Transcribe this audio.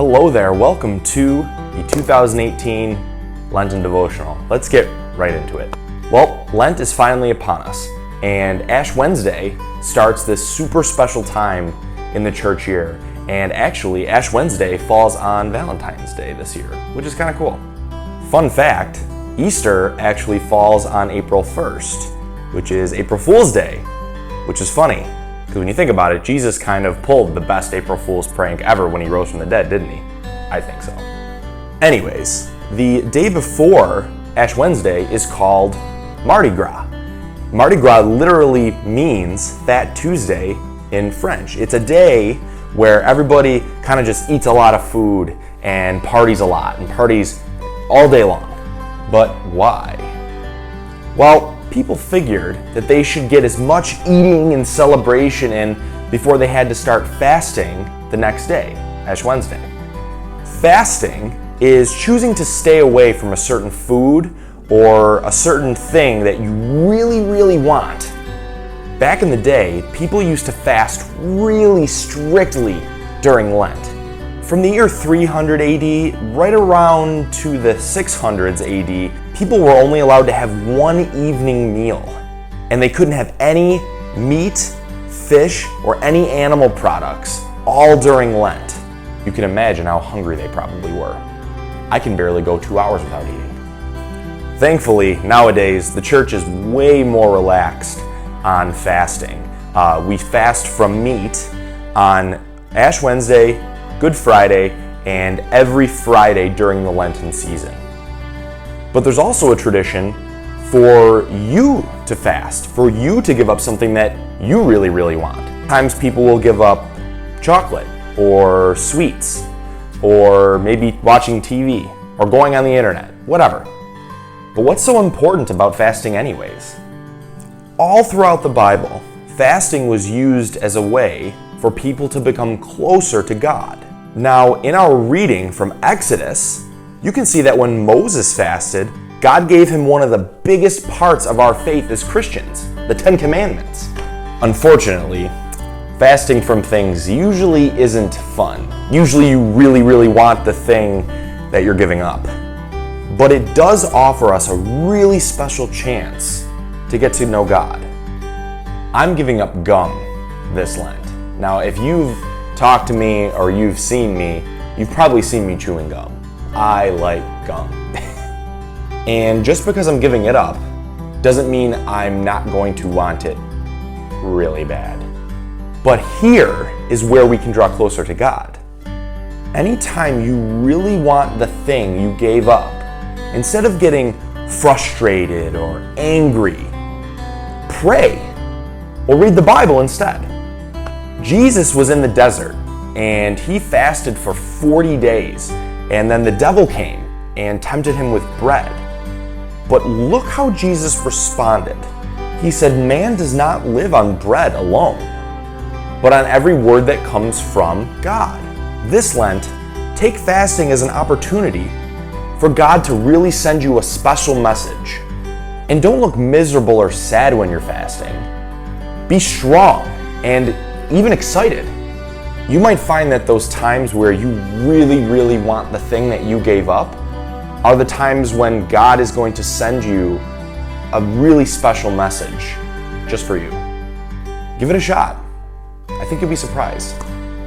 Hello there, welcome to the 2018 Lenten Devotional. Let's get right into it. Well, Lent is finally upon us, and Ash Wednesday starts this super special time in the church year. And actually, Ash Wednesday falls on Valentine's Day this year, which is kind of cool. Fun fact, Easter actually falls on April 1st, which is April Fool's Day, which is funny. Because when you think about it, Jesus kind of pulled the best April Fool's prank ever when he rose from the dead, didn't he? I think so. Anyways, the day before Ash Wednesday is called Mardi Gras. Mardi Gras literally means Fat Tuesday in French. It's a day where everybody kind of just eats a lot of food and parties a lot and parties all day long. But why? Well, people figured that they should get as much eating and celebration in before they had to start fasting the next day, Ash Wednesday. Fasting is choosing to stay away from a certain food or a certain thing that you really, really want. Back in the day, people used to fast really strictly during Lent. From the year 300 AD right around to the 600s AD, people were only allowed to have one evening meal, and they couldn't have any meat, fish, or any animal products all during Lent. You can imagine how hungry they probably were. I can barely go 2 hours without eating. Thankfully, nowadays, the church is way more relaxed on fasting. We fast from meat on Ash Wednesday, Good Friday, and every Friday during the Lenten season. But there's also a tradition for you to fast, for you to give up something that you really, really want. Sometimes people will give up chocolate or sweets or maybe watching TV or going on the internet, whatever. But what's so important about fasting anyways? All throughout the Bible, fasting was used as a way for people to become closer to God. Now, in our reading from Exodus, you can see that when Moses fasted, God gave him one of the biggest parts of our faith as Christians, the Ten Commandments. Unfortunately, fasting from things usually isn't fun. Usually you really, really want the thing that you're giving up. But it does offer us a really special chance to get to know God. I'm giving up gum this Lent. Now, if you've talked to me or you've seen me, you've probably seen me chewing gum. I like gum. And just because I'm giving it up doesn't mean I'm not going to want it really bad. But here is where we can draw closer to God. Anytime you really want the thing you gave up, instead of getting frustrated or angry, pray or read the Bible instead. Jesus was in the desert and he fasted for 40 days, and then the devil came and tempted him with bread. But look how Jesus responded. He said, "Man does not live on bread alone, but on every word that comes from God." This Lent, take fasting as an opportunity for God to really send you a special message. And don't look miserable or sad when you're fasting. Be strong and even excited. You might find that those times where you really, really want the thing that you gave up are the times when God is going to send you a really special message just for you. Give it a shot. I think you'll be surprised.